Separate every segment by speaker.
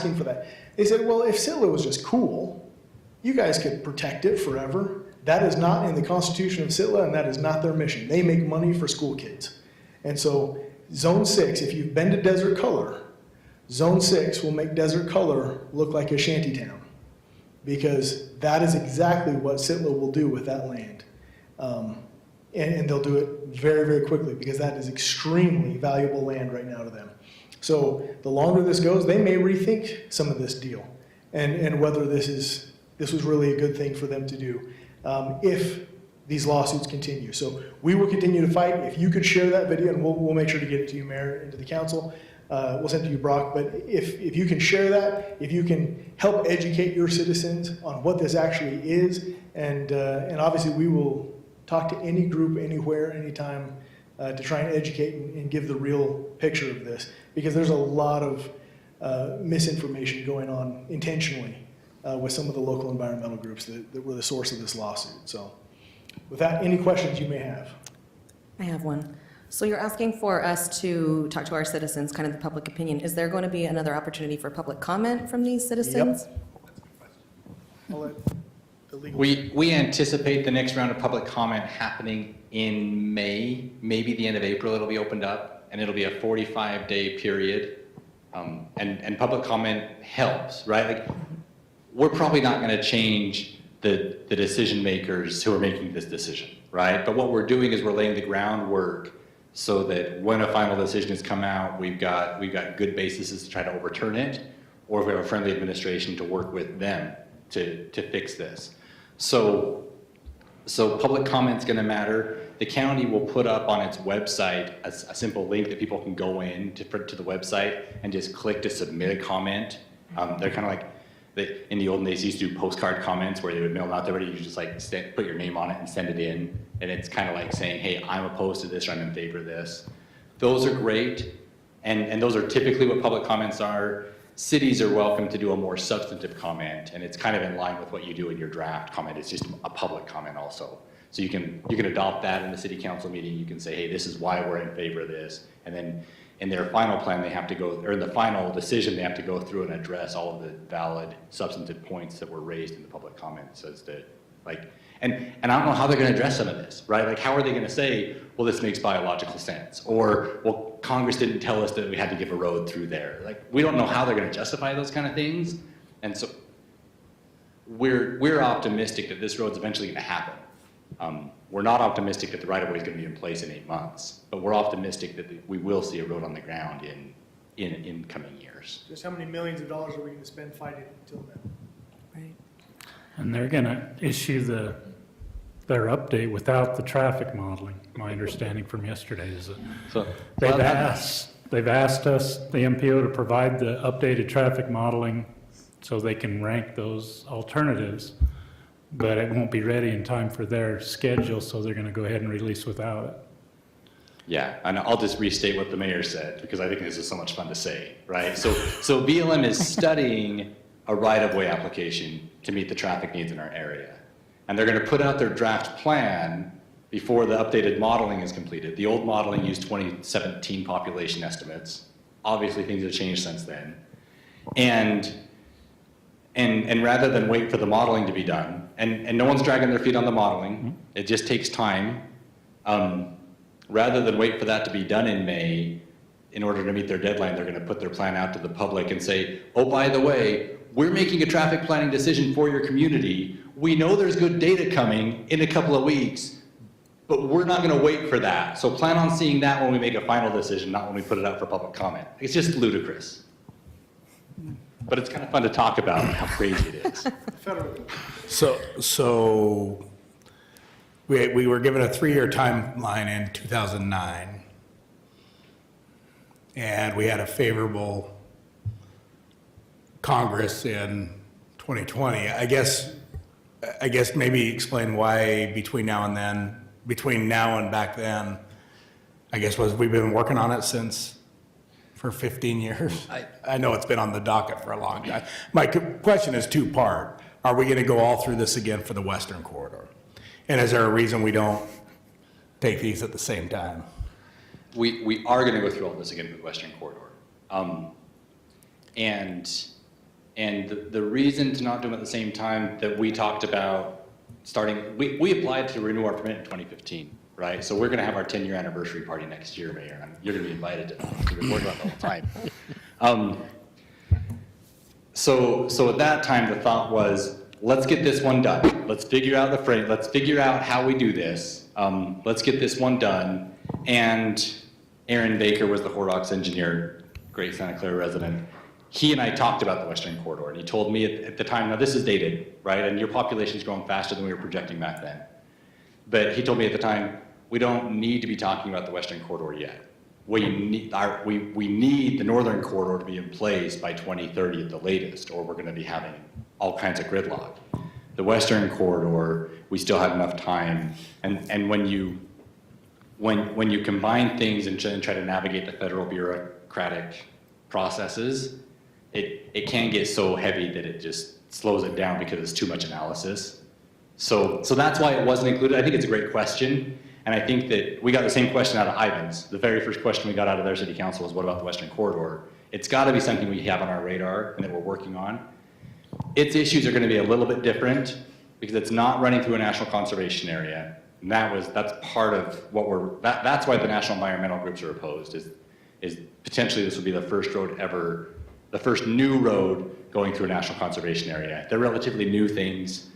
Speaker 1: asking for that. They said, well, if Sitla was just cool, you guys could protect it forever. That is not in the Constitution of Sitla, and that is not their mission. They make money for school kids. And so Zone 6, if you've been to Desert Color, Zone 6 will make Desert Color look like a shantytown, because that is exactly what Sitla will do with that land. And they'll do it very, very quickly, because that is extremely valuable land right now to them. So the longer this goes, they may rethink some of this deal and whether this was really a good thing for them to do if these lawsuits continue. So we will continue to fight. If you could share that video, and we'll make sure to get it to you, Mayor, and to the council. We'll send it to you, Brock. But if you can share that, if you can help educate your citizens on what this actually is, and obviously we will talk to any group, anywhere, anytime, to try and educate and give the real picture of this, because there's a lot of misinformation going on intentionally with some of the local environmental groups that were the source of this lawsuit. So with that, any questions you may have?
Speaker 2: I have one. So you're asking for us to talk to our citizens, kind of the public opinion. Is there going to be another opportunity for public comment from these citizens?
Speaker 1: Yep. I'll let the legal
Speaker 3: We anticipate the next round of public comment happening in May, maybe the end of April it'll be opened up, and it'll be a 45-day period. And public comment helps, right? Like, we're probably not going to change the decision makers who are making this decision, right? But what we're doing is we're laying the groundwork so that when a final decision has come out, we've got good bases to try to overturn it, or if we have a friendly administration to work with them to fix this. So public comment's going to matter. The county will put up on its website a simple link that people can go in to the website and just click to submit a comment. They're kind of like, in the olden days, they used to do postcard comments where they would mail them out there, you just like put your name on it and send it in. And it's kind of like saying, hey, I'm opposed to this, or I'm in favor of this. Those are great, and those are typically what public comments are. Cities are welcome to do a more substantive comment, and it's kind of in line with what you do in your draft comment. It's just a public comment also. So you can adopt that in the city council meeting. You can say, hey, this is why we're in favor of this. And then in their final plan, they have to go, or in the final decision, they have to go through and address all of the valid substantive points that were raised in the public comments as to, like, and I don't know how they're going to address some of this, right? Like, how are they going to say, well, this makes biological sense, or, well, Congress didn't tell us that we had to give a road through there. Like, we don't know how they're going to justify those kind of things, and so we're optimistic that this road's eventually going to happen. We're not optimistic that the right-of-way is going to be in place in 8 months, but we're optimistic that we will see a road on the ground in coming years.
Speaker 1: Just how many millions of dollars are we going to spend fighting until then?
Speaker 2: Right.
Speaker 4: And they're going to issue their update without the traffic modeling. My understanding from yesterday is that
Speaker 3: So
Speaker 4: they've asked us, the MPO, to provide the updated traffic modeling so they can rank those alternatives, but it won't be ready in time for their schedule, so they're going to go ahead and release without it.
Speaker 3: Yeah, and I'll just restate what the mayor said, because I think this is so much fun to say, right? So BLM is studying a right-of-way application to meet the traffic needs in our area. And they're going to put out their draft plan before the updated modeling is completed. The old modeling used 2017 population estimates. Obviously, things have changed since then. And rather than wait for the modeling to be done, and no one's dragging their feet on the modeling, it just takes time. Rather than wait for that to be done in May, in order to meet their deadline, they're going to put their plan out to the public and say, oh, by the way, we're making a traffic planning decision for your community. We know there's good data coming in a couple of weeks, but we're not going to wait for that. So plan on seeing that when we make a final decision, not when we put it out for public comment. It's just ludicrous. But it's kind of fun to talk about how crazy it is.
Speaker 5: So we were given a 3-year timeline in 2009, and we had a favorable Congress in 2020. I guess maybe explain why between now and back then, I guess we've been working on it for 15 years. I know it's been on the docket for a long time. My question is two-part. Are we going to go all through this again for the Western Corridor? And is there a reason we don't take these at the same time?
Speaker 3: We are going to go through all this again with the Western Corridor. And And the reason to not do them at the same time that we talked about starting, we applied to renew our permit in 2015, right? So we're gonna have our 10-year anniversary party next year, Mayor, and you're gonna be invited to that, because we're talking about that all the time. So at that time, the thought was, let's get this one done. Let's figure out the frame, let's figure out how we do this. Let's get this one done. And Aaron Baker was the Horrocks engineer, great Santa Clara resident. He and I talked about the Western Corridor, and he told me at the time, now this is dated, right? And your population's growing faster than we were projecting back then. But he told me at the time, we don't need to be talking about the Western Corridor yet. We need the Northern Corridor to be in place by 2030 at the latest, or we're gonna be having all kinds of gridlock. The Western Corridor, we still have enough time, and when you combine things and try to navigate the federal bureaucratic processes, it can get so heavy that it just slows it down because it's too much analysis. So that's why it wasn't included. I think it's a great question, and I think that we got the same question out of Ivans. The very first question we got out of their city council was, what about the Western Corridor? It's gotta be something we have on our radar and that we're working on. Its issues are gonna be a little bit different because it's not running through a national conservation area. And that's part of what that's why the national environmental groups are opposed, is potentially this would be the first road ever, the first new road going through a national conservation area. They're relatively new things.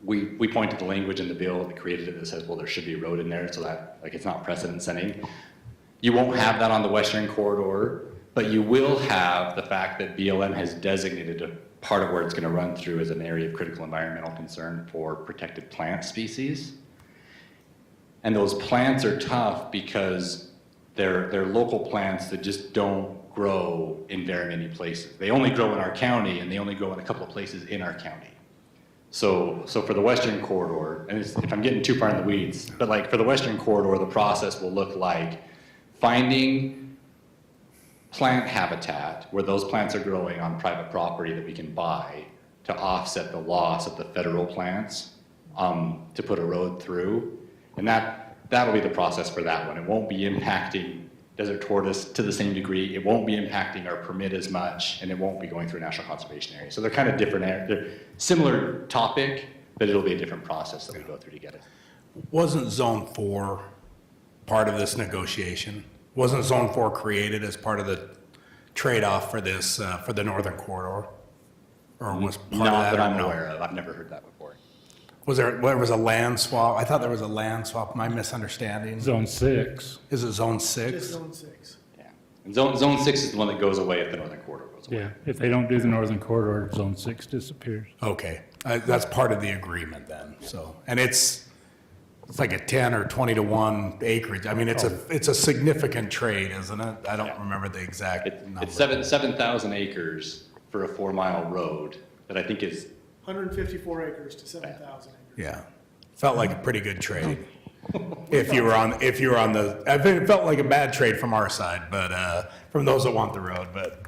Speaker 3: We pointed the language in the bill that created it that says, well, there should be a road in there, so that like it's not precedent setting. You won't have that on the Western Corridor, but you will have the fact that BLM has designated a part of where it's going to run through as an area of critical environmental concern for protected plant species. And those plants are tough because they're local plants that just don't grow in very many places. They only grow in our county, and they only grow in a couple of places in our county. So for the Western Corridor, and if I'm getting too far in the weeds, but like for the Western Corridor, the process will look like finding plant habitat where those plants are growing on private property that we can buy to offset the loss of the federal plants, to put a road through. And that'll be the process for that one. It won't be impacting desert tortoise to the same degree. It won't be impacting our permit as much, and it won't be going through a national conservation area. So they're kind of different, they're similar topic, but it'll be a different process that we go through to get it.
Speaker 5: Wasn't Zone 4 part of this negotiation? Wasn't Zone 4 created as part of the trade-off for this, for the Northern Corridor? Or was part of
Speaker 3: Not
Speaker 5: that
Speaker 3: that
Speaker 5: or
Speaker 3: I'm
Speaker 5: no?
Speaker 3: aware of. I've never heard that before.
Speaker 5: Was there a land swap? I thought there was a land swap. Am I misunderstanding?
Speaker 4: Zone 6.
Speaker 5: Is it Zone
Speaker 1: Just
Speaker 5: 6?
Speaker 1: zone 6.
Speaker 3: Yeah. And zone 6 is the one that goes away if the Northern Corridor goes away.
Speaker 4: Yeah, if they don't do the Northern Corridor, Zone 6 disappears.
Speaker 5: Okay, that's part of the agreement then, so. And it's like a 10 or 20 to 1 acreage. I mean, it's a significant trade, isn't it? I don't remember the exact number.
Speaker 3: It's 7,000 acres for a 4-mile road that I think is
Speaker 1: 154 acres to 7,000 acres.
Speaker 5: Yeah, felt like a pretty good trade. If you were on the, I think it felt like a bad trade from our side, but, from those that want the road, but,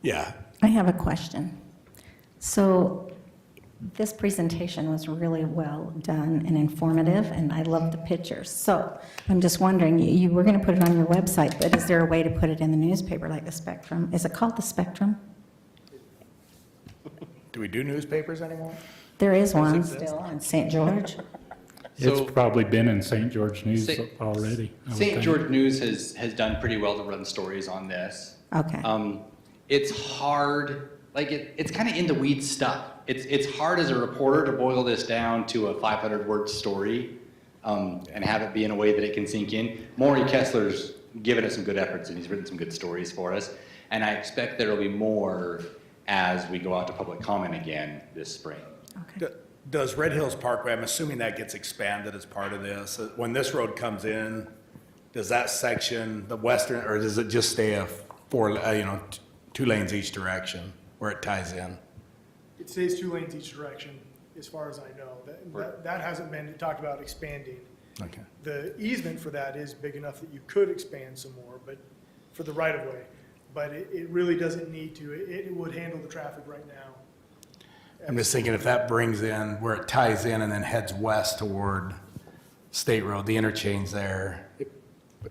Speaker 5: yeah.
Speaker 6: I have a question. So this presentation was really well done and informative, and I love the pictures. So I'm just wondering, you were going to put it on your website, but is there a way to put it in the newspaper like the Spectrum? Is it called the Spectrum?
Speaker 5: Do we do newspapers anymore?
Speaker 6: There is one
Speaker 5: exist?
Speaker 6: still in St. George.
Speaker 3: So-
Speaker 4: It's probably been in St. George News
Speaker 3: Sa-
Speaker 4: already. I would
Speaker 3: St.
Speaker 4: think.
Speaker 3: George News has done pretty well to run stories on this.
Speaker 6: Okay.
Speaker 3: It's hard, like it's kind of in the weeds stuff. It's hard as a reporter to boil this down to a 500-word story, and have it be in a way that it can sink in. Maury Kessler's given us some good efforts, and he's written some good stories for us. And I expect there will be more as we go out to public comment again this spring.
Speaker 6: Okay.
Speaker 5: Does Red Hills Parkway, I'm assuming that gets expanded as part of this. When this road comes in, does that section, the western, or does it just stay a 2 lanes each direction where it ties in?
Speaker 1: It stays 2 lanes each direction, as far as I know. That hasn't been talked about expanding.
Speaker 5: Okay.
Speaker 1: The easement for that is big enough that you could expand some more, but for the right of way. But it really doesn't need to. It would handle the traffic right now.
Speaker 5: I'm just thinking if that brings in, where it ties in and then heads west toward State Road, the interchange there,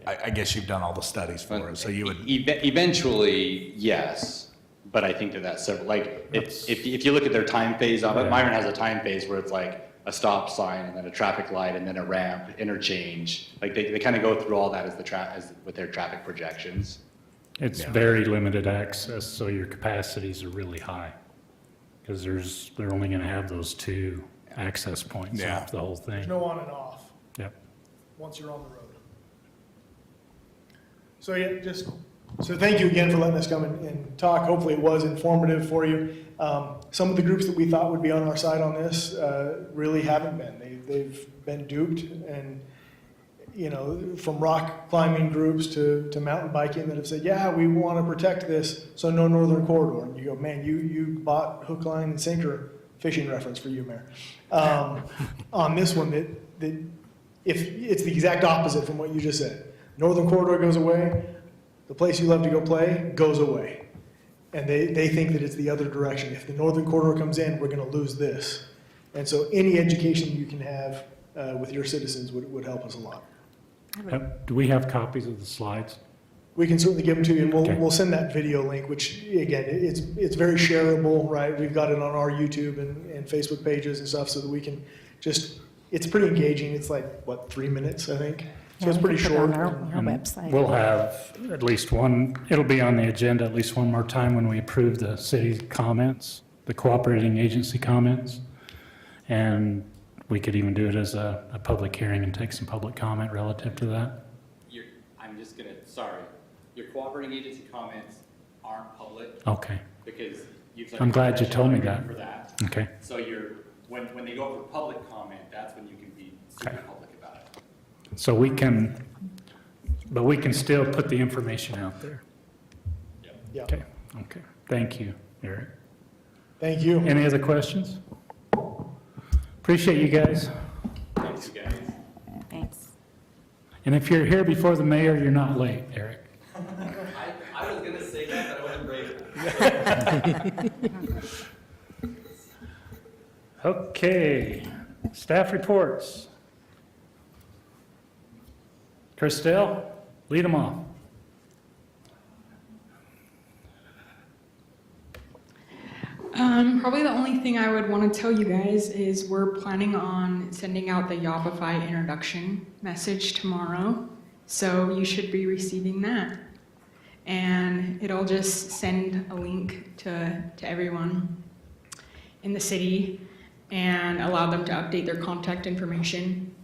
Speaker 5: I guess you've done all the studies for it, so you would,
Speaker 3: Eventually, yes, But I think that that's several, like, if you look at their time phase of it, Myron has a time phase where it's like a stop sign and then a traffic light and then a ramp, interchange. Like they kind of go through all that as with their traffic projections.
Speaker 4: It's very limited access, so your capacities are really high. Because they're only gonna have those 2 access points
Speaker 5: Yeah.
Speaker 4: off the whole
Speaker 1: There's
Speaker 4: thing.
Speaker 1: no on and off
Speaker 4: Yep.
Speaker 1: once you're on the road. So yeah, so thank you again for letting us come and talk. Hopefully it was informative for you. Some of the groups that we thought would be on our side on this really haven't been. They've been duped, and you know, from rock climbing groups to mountain biking that have said, yeah, we want to protect this, so no northern corridor. And you go, man, you bought hook, line, and sinker, fishing reference for you, Mayor. On this one, that if it's the exact opposite from what you just said. Northern corridor goes away, the place you love to go play goes away. And they think that it's the other direction. If the northern corridor comes in, we're going to lose this. And so any education you can have with your citizens would help us a lot.
Speaker 4: Do we have copies of the slides?
Speaker 1: We can certainly give them to you, and
Speaker 4: Okay.
Speaker 1: we'll send that video link, which, again, it's very shareable, right? We've got it on our YouTube and Facebook pages and stuff, so that we can just, it's pretty engaging. It's like, what, 3 minutes, I think? So it's
Speaker 6: Yeah, we
Speaker 1: pretty
Speaker 6: can put it
Speaker 1: short.
Speaker 6: on our
Speaker 4: And
Speaker 6: website.
Speaker 4: We'll have at least one, it'll be on the agenda at least one more time when we approve the city comments, the cooperating agency comments. And we could even do it as a public hearing and take some public comment relative to that.
Speaker 3: I'm just gonna, sorry, your cooperating agency comments aren't public
Speaker 4: Okay,
Speaker 3: because you've.
Speaker 4: I'm glad you told me that.
Speaker 3: For that.
Speaker 4: okay.
Speaker 3: So when they go for public comment, that's when you can be super
Speaker 4: Okay.
Speaker 3: public about it.
Speaker 4: So we can still put the information out there.
Speaker 1: Yeah.
Speaker 4: Okay, Thank you, Eric.
Speaker 1: Thank you.
Speaker 4: Any other questions? Appreciate you guys.
Speaker 3: Thanks, you guys.
Speaker 6: Thanks.
Speaker 4: And if you're here before the mayor, you're not late, Eric.
Speaker 3: I was gonna say that, but I wasn't brave.
Speaker 4: Okay, staff reports. Christelle, lead them off.
Speaker 7: Probably the only thing I would want to tell you guys is we're planning on sending out the Yopify introduction message tomorrow. So you should be receiving that. And it'll just send a link to everyone in the city and allow them to update their contact information.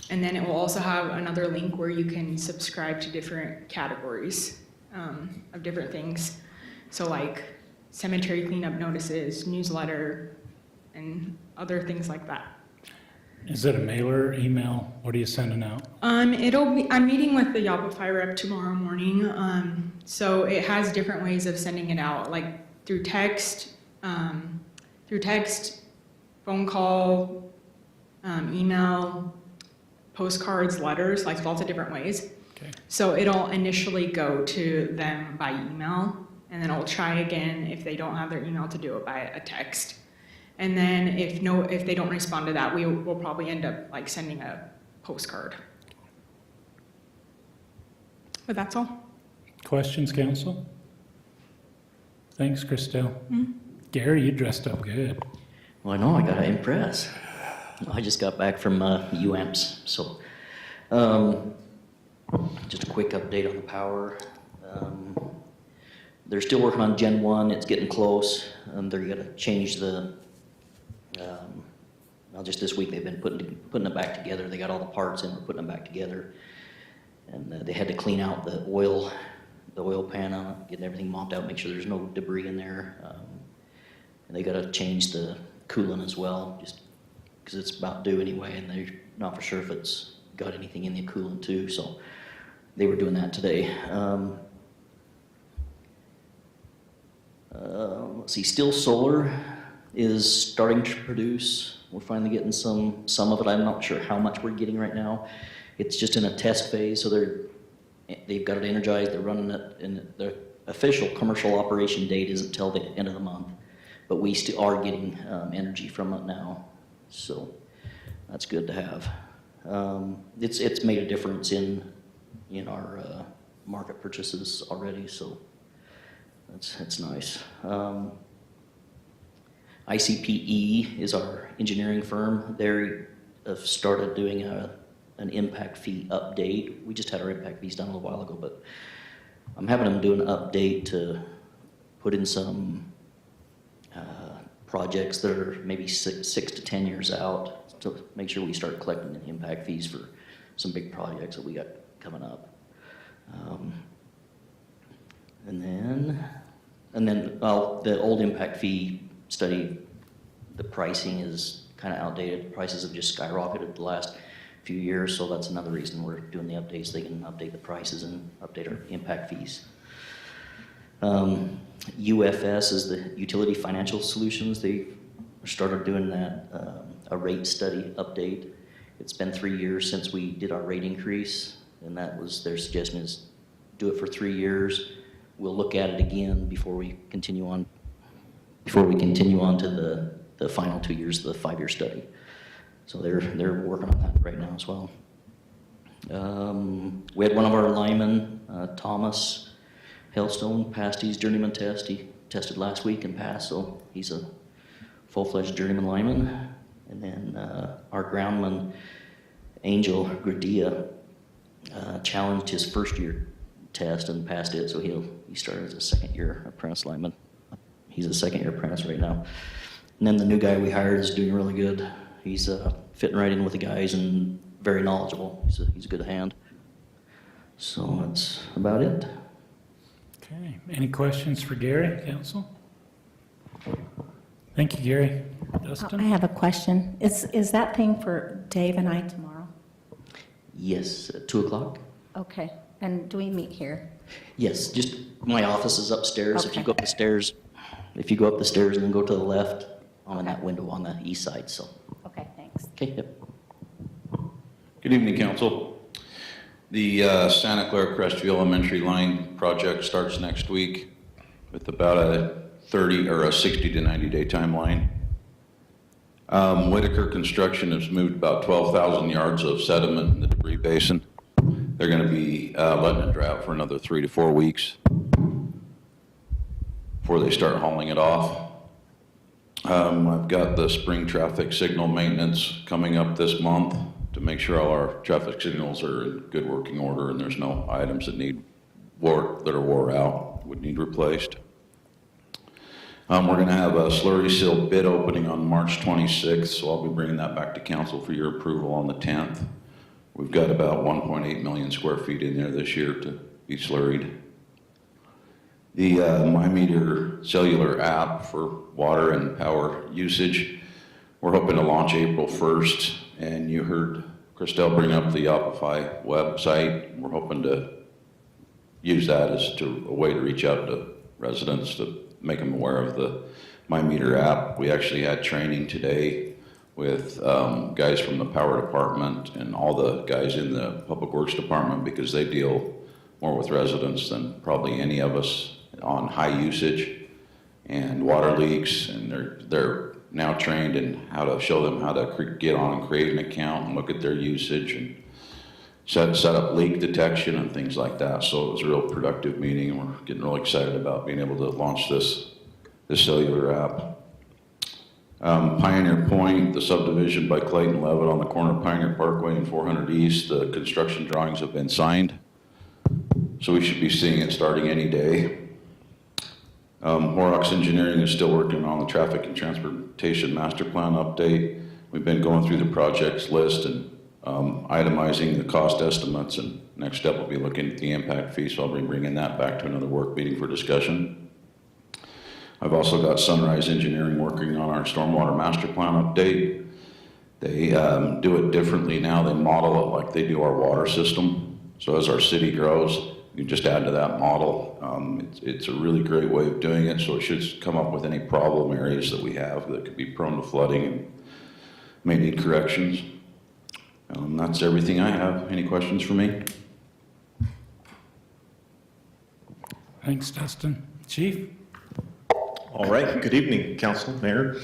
Speaker 7: And then it will also have another link where you can subscribe to different categories of different things. So like cemetery cleanup notices, newsletter, and other things like that.
Speaker 4: Is it a mailer, email? What are you sending out?
Speaker 7: I'm meeting with the Yopify rep tomorrow morning. So it has different ways of sending it out, like through text, phone call, email, postcards, letters, like lots of different ways.
Speaker 4: Okay.
Speaker 7: So it'll initially go to them by email, and then I'll try again if they don't have their email to do it by a text. And then if they don't respond to that, we'll probably end up like sending a postcard. But that's all.
Speaker 4: Questions, council? Thanks, Christelle. Gary, you dressed up good.
Speaker 8: Well, I know, I gotta impress. I just got back from UAMPS, so just a quick update on the power. They're still working on Gen 1, it's getting close. They're gonna change the, well, just this week they've been putting it back together. They got all the parts in, we're putting them back together. And they had to clean out the oil pan on it, getting everything mopped out, make sure there's no debris in there. And they gotta change the coolant as well, just because it's about due anyway, and they're not for sure if it's got anything in the coolant too, so they were doing that today. Let's see, Still Solar is starting to produce. We're finally getting some of it. I'm not sure how much we're getting right now. It's just in a test phase, so they've got it energized, they're running it, and the official commercial operation date isn't till the end of the month, but we still are getting energy from it now, so that's good to have. It's made a difference in our market purchases already, so That's nice. ICPE is our engineering firm. They have started doing an impact fee update. We just had our impact fees done a little while ago, but I'm having them do an update to put in some projects that are maybe 6 to 10 years out to make sure we start collecting the impact fees for some big projects that we got coming up. And then, well, the old impact fee study, the pricing is kind of outdated. Prices have just skyrocketed the last few years, so that's another reason we're doing the updates. They can update the prices and update our impact fees. UFS is the Utility Financial Solutions. They started doing that, a rate study update. It's been 3 years since we did our rate increase, and that was their suggestion is do it for 3 years. We'll look at it again before we continue on to the final 2 years of the 5-year study. So they're working on that right now as well. We had one of our linemen, Thomas Hailstone, passed his journeyman test. He tested last week and passed, so he's a full-fledged journeyman lineman. And then our groundman, Angel Gradia, challenged his first-year test and passed it, so he started as a second-year apprentice lineman. He's a second-year apprentice right now. And then the new guy we hired is doing really good. He's fitting right in with the guys and very knowledgeable. He's a good hand. So that's about it.
Speaker 4: Okay, any questions for Gary, council? Thank you, Gary. Dustin?
Speaker 6: I have a question. Is that thing for Dave and I tomorrow?
Speaker 8: Yes, at 2 o'clock.
Speaker 6: Okay, and do we meet here?
Speaker 8: Yes, just my office is upstairs. If you
Speaker 6: Okay.
Speaker 8: go up the stairs, and then go to the left, I'm in that window on the east side. So,
Speaker 6: Okay, thanks.
Speaker 8: okay, yep.
Speaker 9: Good evening, council. The Santa Clara Crestview Elementary Line project starts next week with about a 60 to 90 day timeline. Whitaker Construction has moved about 12,000 yards of sediment in the debris basin. They're going to be letting it dry out for another 3 to 4 weeks before they start hauling it off. I've got the spring traffic signal maintenance coming up this month to make sure all our traffic signals are in good working order and there's no items that are wore out, would need replaced. We're going to have a slurry seal bid opening on March 26th, so I'll be bringing that back to council for your approval on the 10th. We've got about 1.8 million square feet in there this year to be slurried. The MyMeter cellular app for water and power usage, we're hoping to launch April 1st, and you heard Christelle bring up the Yopify website. We're hoping to use that as a way to reach out to residents to make them aware of the MyMeter app. We actually had training today with guys from the power department and all the guys in the public works department because they deal more with residents than probably any of us on high usage and water leaks, and they're now trained in how to show them how to get on and create an account and look at their usage and set up leak detection and things like that. So it was a real productive meeting, and we're getting really excited about being able to launch this cellular app. Pioneer Point, the subdivision by Clayton Levitt on the corner of Pioneer Parkway and 400 East, the construction drawings have been signed. So we should be seeing it starting any day. Horrocks Engineering is still working on the traffic and transportation master plan update. We've been going through the projects list and itemizing the cost estimates, and next step will be looking at the impact fee, so I'll be bringing that back to another work meeting for discussion. I've also got Sunrise Engineering working on our stormwater master plan update. They do it differently now. They model it like they do our water system. So as our city grows, you just add to that model. It's a really great way of doing it, so it should come up with any problem areas that we have that could be prone to flooding and may need corrections. That's everything I have. Any questions for me?
Speaker 4: Thanks, Dustin. Chief?
Speaker 10: All right, good evening, council, mayor.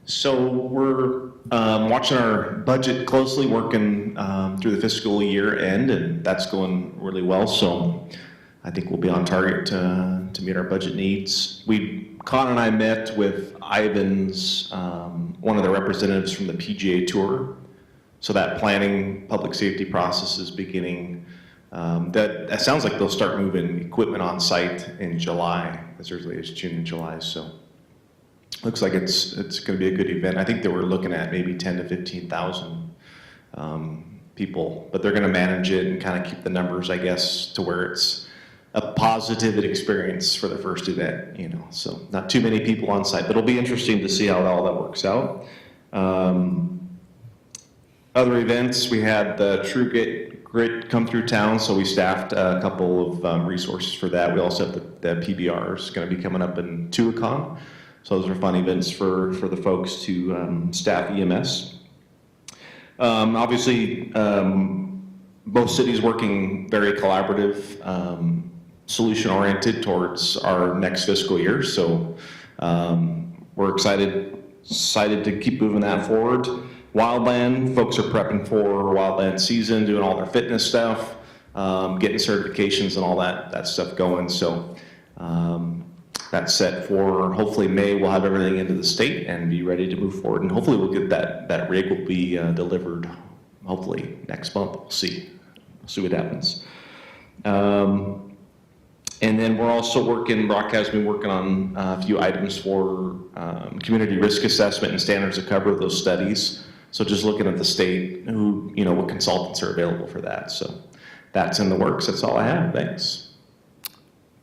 Speaker 10: So we're watching our budget closely, working through the fiscal year end, and that's going really well. So I think we'll be on target to meet our budget needs. Con and I met with Ivan's, one of the representatives from the PGA Tour. So that planning public safety process is beginning. That sounds like they'll start moving equipment on site in July, as early as June and July. So looks like it's going to be a good event. I think they were looking at maybe 10 to 15,000 people, but they're going to manage it and kind of keep the numbers, I guess, to where it's a positive experience for the first event, you know. So not too many people on site, but it'll be interesting to see how all that works out. Other events, we had the True Grit come through town, so we staffed a couple of resources for that. We also have the PBRs going to be coming up in Tuacahn. So those are fun events for the folks to staff EMS. Obviously, both cities working very collaborative, solution-oriented towards our next fiscal year. So we're excited to keep moving that forward. Wildland, folks are prepping for wildland season, doing all their fitness stuff, getting certifications and all that stuff going. So that's set for hopefully May. We'll have everything into the state and be ready to move forward. And hopefully we'll get that rig will be delivered hopefully next month. We'll see what happens. And then we're also Brock has been working on a few items for community risk assessment and standards of cover of those studies. So just looking at the state, what consultants are available for that. So that's in the works. That's all I have. Thanks.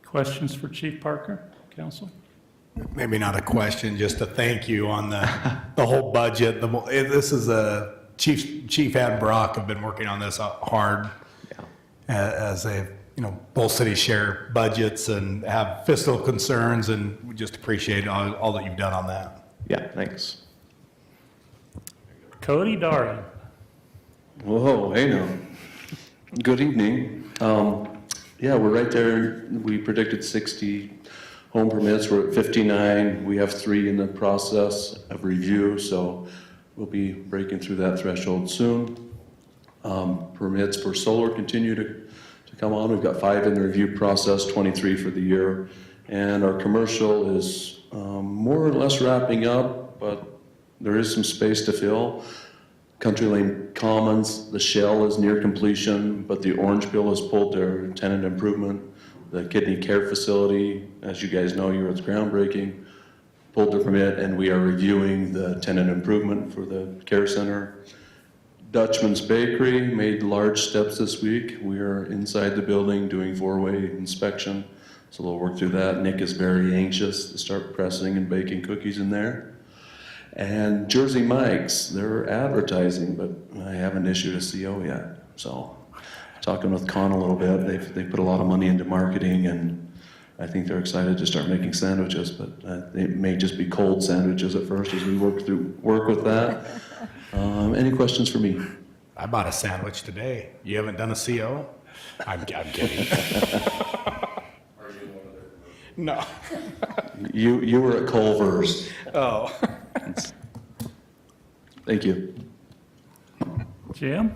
Speaker 4: Questions for Chief Parker, Council?
Speaker 5: Maybe not a question, just a thank you on the whole budget. This is Chief and Brock have been working on this hard as they, both cities share budgets and have fiscal concerns, and we just appreciate all that you've done on that.
Speaker 10: Yeah, thanks.
Speaker 4: Cody Dara.
Speaker 11: Whoa, hey now. Good evening. Yeah, we're right there. We predicted 60 home permits. We're at 59. We have 3 in the process of review, so we'll be breaking through that threshold soon. Permits for solar continue to come on. We've got 5 in the review process, 23 for the year. And our commercial is more or less wrapping up, but there is some space to fill. Country Lane Commons, the shell is near completion, but the Orange Bill has pulled their tenant improvement. The kidney care facility, as you guys know, you were at the groundbreaking, pulled their permit, and we are reviewing the tenant improvement for the care center. Dutchman's Bakery made large steps this week. We are inside the building doing 4-way inspection, so they'll work through that. Nick is very anxious to start pressing and baking cookies in there. And Jersey Mike's, they're advertising, but I haven't issued a CO yet. So talking with Con a little bit, they put a lot of money into marketing, and I think they're excited to start making sandwiches, but it may just be cold sandwiches at first as we work with that. Any questions for me?
Speaker 5: I bought a sandwich today. You haven't done a CO? I'm kidding. No.
Speaker 11: You were at Culver's.
Speaker 5: Oh.
Speaker 11: Thank you.
Speaker 4: Jim?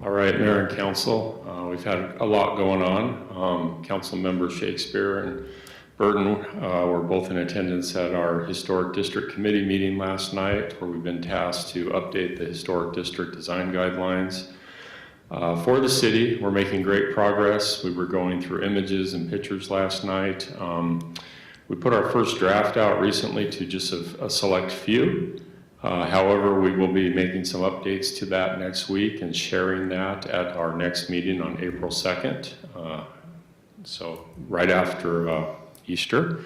Speaker 12: All right, Mayor and Council, we've had a lot going on. Council member Shakespeare and Burton were both in attendance at our Historic District Committee meeting last night, where we've been tasked to update the Historic District Design Guidelines. For the city, we're making great progress. We were going through images and pictures last night. We put our first draft out recently to just a select few. However, we will be making some updates to that next week and sharing that at our next meeting on April 2nd. So right after Easter.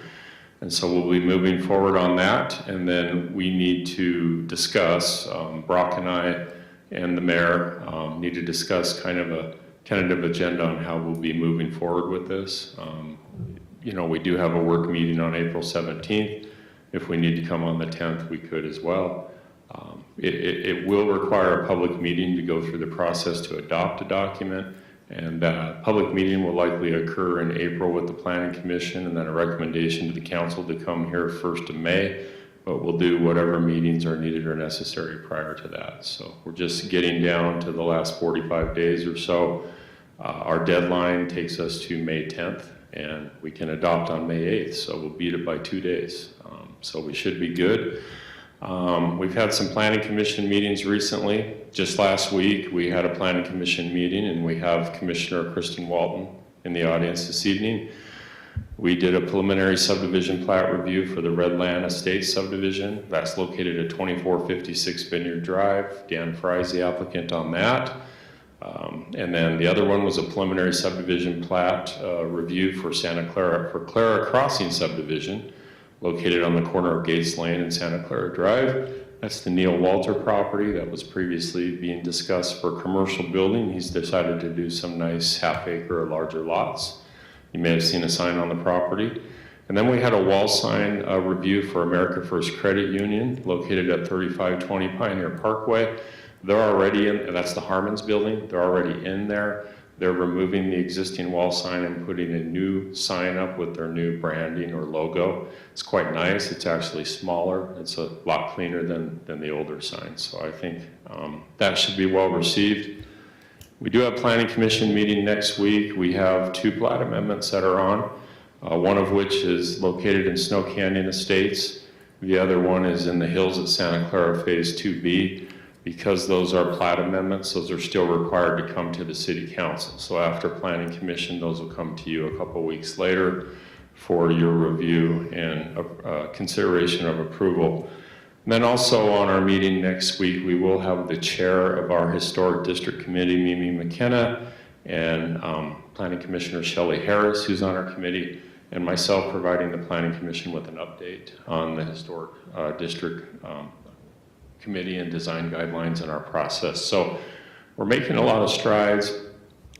Speaker 12: And so we'll be moving forward on that. And then we need to discuss, Brock and I and the mayor need to discuss kind of a tentative agenda on how we'll be moving forward with this. We do have a work meeting on April 17th. If we need to come on the 10th, we could as well. It will require a public meeting to go through the process to adopt a document, and that public meeting will likely occur in April with the Planning Commission, and then a recommendation to the council to come here 1st of May, but we'll do whatever meetings are needed or necessary prior to that. So we're just getting down to the last 45 days or so Our deadline takes us to May 10th, and we can adopt on May 8th, so we'll beat it by 2 days. So we should be good. We've had some planning commission meetings recently. Just last week, we had a planning commission meeting, and we have Commissioner Kristen Walton in the audience this evening. We did a preliminary subdivision plat review for the Redland Estates subdivision. That's located at 2456 Vineyard Drive. Dan Fry's the applicant on that. And then the other one was a preliminary subdivision plat review for Clara Crossing subdivision, located on the corner of Gates Lane and Santa Clara Drive. That's the Neil Walter property that was previously being discussed for commercial building. He's decided to do some nice half-acre or larger lots. You may have seen a sign on the property. And then we had a wall sign review for America First Credit Union, located at 3520 Pioneer Parkway. They're already in, and that's the Harmon's building. They're already in there. They're removing the existing wall sign and putting a new sign up with their new branding or logo. It's quite nice. It's actually smaller. It's a lot cleaner than the older sign. So I think that should be well received. We do have Planning Commission meeting next week. We have 2 plat amendments that are on, one of which is located in Snow Canyon Estates. The other one is in the hills at Santa Clara Phase 2B. Because those are plat amendments, those are still required to come to the City Council. So after Planning Commission, those will come to you a couple weeks later for your review and consideration of approval. And then also on our meeting next week, we will have the chair of our Historic District Committee, Mimi McKenna, and Planning Commissioner Shelley Harris, who's on our committee, and myself providing the Planning Commission with an update on the Historic District Committee and design guidelines in our process. So we're making a lot of strides.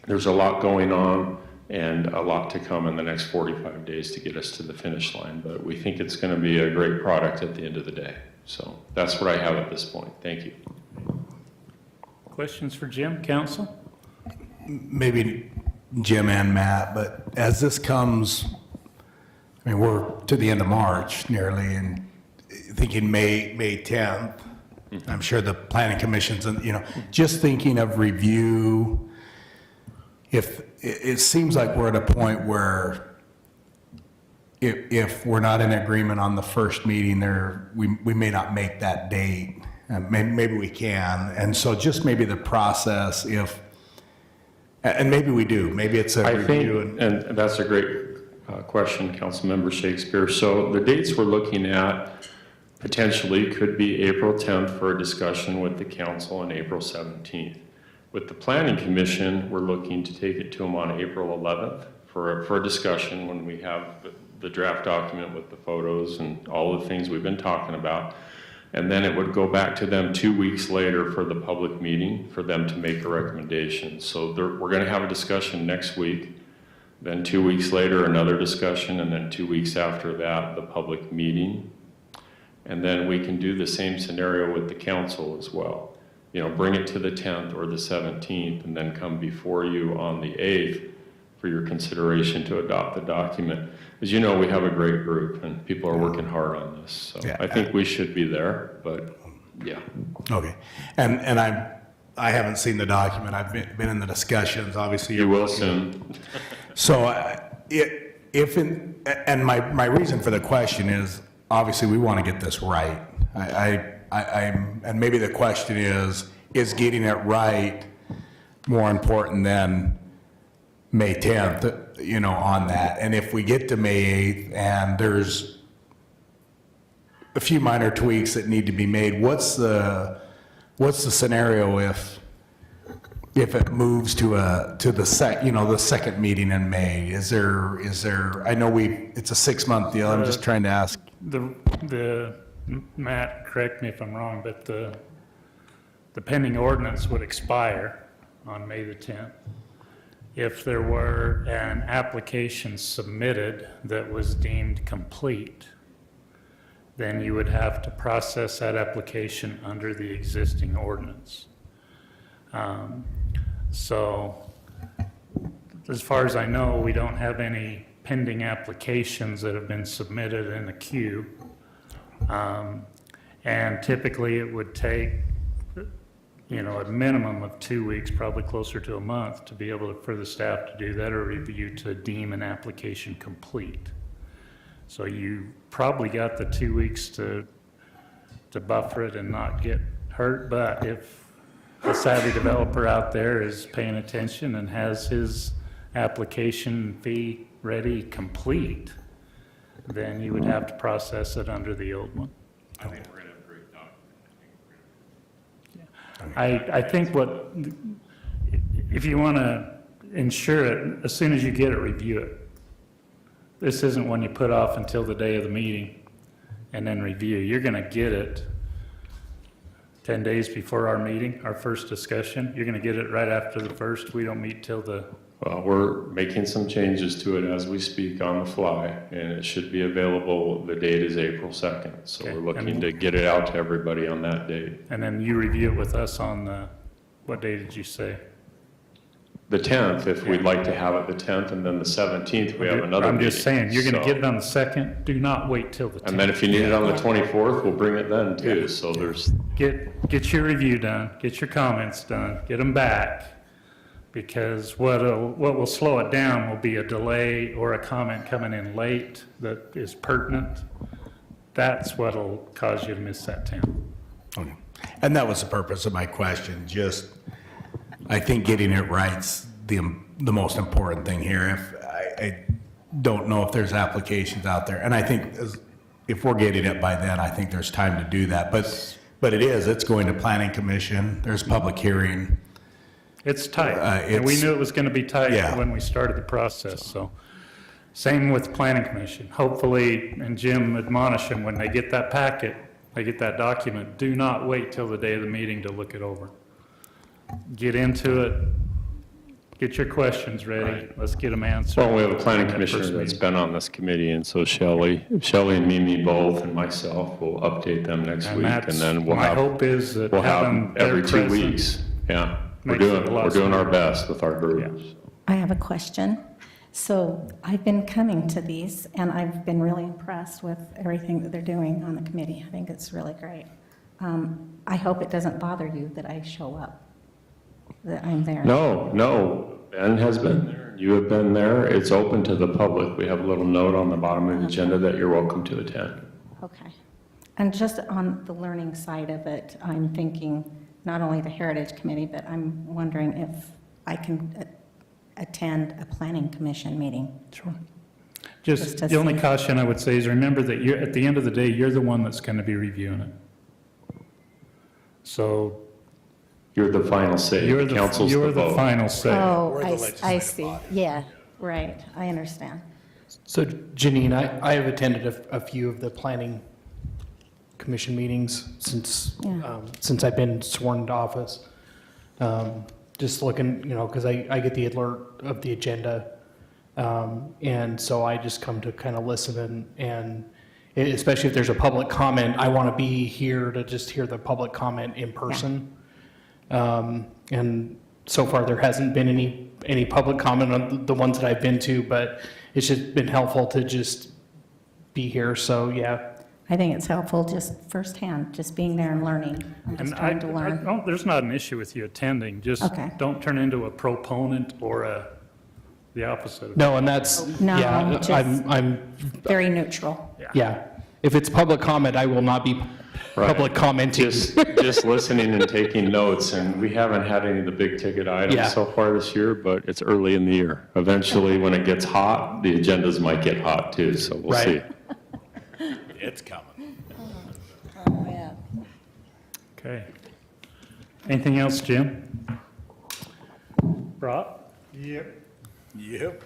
Speaker 12: There's a lot going on and a lot to come in the next 45 days to get us to the finish line, but we think it's going to be a great product at the end of the day. So that's what I have at this point. Thank you.
Speaker 4: Questions for Jim, council?
Speaker 5: Maybe Jim and Matt, but as this comes, I mean, we're to the end of March nearly, and thinking May 10th, I'm sure the planning commissions, and just thinking of review, if it seems like we're at a point where if we're not in agreement on the first meeting there, we may not make that date. Maybe we can. And so just maybe the process, and maybe we do, maybe it's a review.
Speaker 12: And that's a great question, Councilmember Shakespeare. So the dates we're looking at potentially could be April 10th for a discussion with the council and April 17th. With the Planning Commission, we're looking to take it to them on April 11th for a discussion when we have the draft document with the photos and all the things we've been talking about. And then it would go back to them 2 weeks later for the public meeting for them to make a recommendation. So we're going to have a discussion next week. Then 2 weeks later, another discussion, and then 2 weeks after that, the public meeting. And then we can do the same scenario with the council as well. Bring it to the 10th or the 17th and then come before you on the 8th for your consideration to adopt the document. As you know, we have a great group and people are working hard on this. So yeah, I think we should be there, but yeah.
Speaker 5: Okay. And I haven't seen the document. I've been in the discussions, obviously.
Speaker 12: You will soon.
Speaker 5: So and my reason for the question is, obviously, we want to get this right. And maybe the question is getting it right more important than May 10th, on that? And if we get to May 8th and there's a few minor tweaks that need to be made, what's the scenario if it moves to the second meeting in May? Is there? I know it's a 6-month deal. I'm just trying to ask.
Speaker 4: Matt, correct me if I'm wrong, but the pending ordinance would expire on May the 10th. If there were an application submitted that was deemed complete, then you would have to process that application under the existing ordinance. So as far as I know, we don't have any pending applications that have been submitted in the queue. And typically it would take a minimum of 2 weeks, probably closer to a month, to be able for the staff to do that or review to deem an application complete. So you probably got the 2 weeks to buffer it and not get hurt, but if a savvy developer out there is paying attention and has his application fee ready, complete, then you would have to process it under the old one.
Speaker 12: I think we're going to have a great document.
Speaker 4: I think if you want to ensure it, as soon as you get it, review it. This isn't one you put off until the day of the meeting and then review. You're going to get it 10 days before our meeting, our first discussion. You're going to get it right after the first. We don't meet till the...
Speaker 12: Well, we're making some changes to it as we speak on the fly, and it should be available. The date is April 2nd, so
Speaker 4: Okay.
Speaker 12: we're looking to get it out to everybody on that date.
Speaker 4: And then you review it with us on what day did you say?
Speaker 12: The 10th, if we'd like to have it the 10th, and then the 17th, we have another
Speaker 4: I'm
Speaker 12: meeting.
Speaker 4: just saying, you're going to
Speaker 12: So-
Speaker 4: get it on the 2nd. Do not wait till the 10th.
Speaker 12: And then if you need it on the 24th, we'll bring it then too, so there's,
Speaker 4: Get your review done, get your comments done, get them back, because what will slow it down will be a delay or a comment coming in late that is pertinent. That's what'll cause you to miss that town.
Speaker 5: Okay. And that was the purpose of my question, just, I think getting it right's the most important thing here. I don't know if there's applications out there, and I think if we're getting it by then, I think there's time to do that, but it's going to planning commission, there's public hearing.
Speaker 4: It's tight, and we knew it was gonna be tight
Speaker 5: Yeah.
Speaker 4: when we started the process, so. Same with planning commission. Hopefully, and Jim admonish them, when they get that packet, they get that document, do not wait till the day of the meeting to look it over. Get into it, get your questions ready, let's get them answered.
Speaker 12: well, we have a planning
Speaker 4: in that
Speaker 12: commissioner
Speaker 4: first
Speaker 12: that's
Speaker 4: meeting.
Speaker 12: been on this committee, and so Shelley and Mimi both, and myself will update them next
Speaker 4: And
Speaker 12: week, and
Speaker 4: that's,
Speaker 12: then we'll
Speaker 4: my
Speaker 12: have,
Speaker 4: hope is that
Speaker 12: we'll
Speaker 4: having
Speaker 12: have
Speaker 4: their
Speaker 12: every 2
Speaker 4: presence
Speaker 12: weeks. Yeah, we're
Speaker 4: makes it a
Speaker 12: doing,
Speaker 4: lot
Speaker 12: we're doing our
Speaker 4: smoother.
Speaker 12: best with our groups.
Speaker 6: I have a question. So I've been coming to these, and I've been really impressed with everything that they're doing on the committee. I think it's really great. I hope it doesn't bother you that I show up, that I'm there.
Speaker 12: No, Ben has been there, you have been there, it's open to the public. We have a little note on the bottom of the agenda that you're welcome to attend.
Speaker 6: Okay. And just on the learning side of it, I'm thinking not only the Heritage Committee, but I'm wondering if I can attend a planning commission meeting.
Speaker 4: Sure.
Speaker 6: Just
Speaker 4: Just
Speaker 6: to
Speaker 4: the only
Speaker 6: see.
Speaker 4: caution I would say is remember that you're, at the end of the day, you're the one that's gonna be reviewing it. So
Speaker 12: You're the final say,
Speaker 4: you're
Speaker 12: the council's the
Speaker 4: you're the
Speaker 12: vote.
Speaker 4: final say.
Speaker 6: Oh,
Speaker 5: We're the
Speaker 6: I
Speaker 5: legislative
Speaker 6: see.
Speaker 5: body.
Speaker 6: Yeah, right. I understand.
Speaker 13: So Janine, I have attended a few of the planning commission meetings
Speaker 6: Yeah.
Speaker 13: since I've been sworn into office. Just looking, because I get the alert of the agenda. And so I just come to kind of listen and especially if there's a public comment, I want to be here to just hear the public comment in person. And so far, there hasn't been any public comment on the ones that I've been to, but it's just been helpful to just be here. So, yeah.
Speaker 6: I think it's helpful just firsthand, just being there and learning. I'm just
Speaker 4: And
Speaker 6: trying to learn.
Speaker 4: there's not an issue with you attending, just
Speaker 6: Okay.
Speaker 4: don't turn into a proponent or the opposite.
Speaker 13: No, and that's,
Speaker 6: No,
Speaker 13: yeah,
Speaker 6: just-
Speaker 13: I'm,
Speaker 6: Very neutral.
Speaker 13: yeah. If it's public comment, I will not be
Speaker 12: Right.
Speaker 13: public commenting.
Speaker 12: Just listening and taking notes, and we haven't had any of the big ticket
Speaker 13: Yeah.
Speaker 12: items so far this year, but it's early in the year. Eventually, when it gets hot, the agendas might get hot too, so we'll see.
Speaker 13: Right.
Speaker 5: It's coming.
Speaker 6: Oh, yeah.
Speaker 4: Okay. Anything else, Jim? Brock?
Speaker 1: Yep.
Speaker 5: Yep.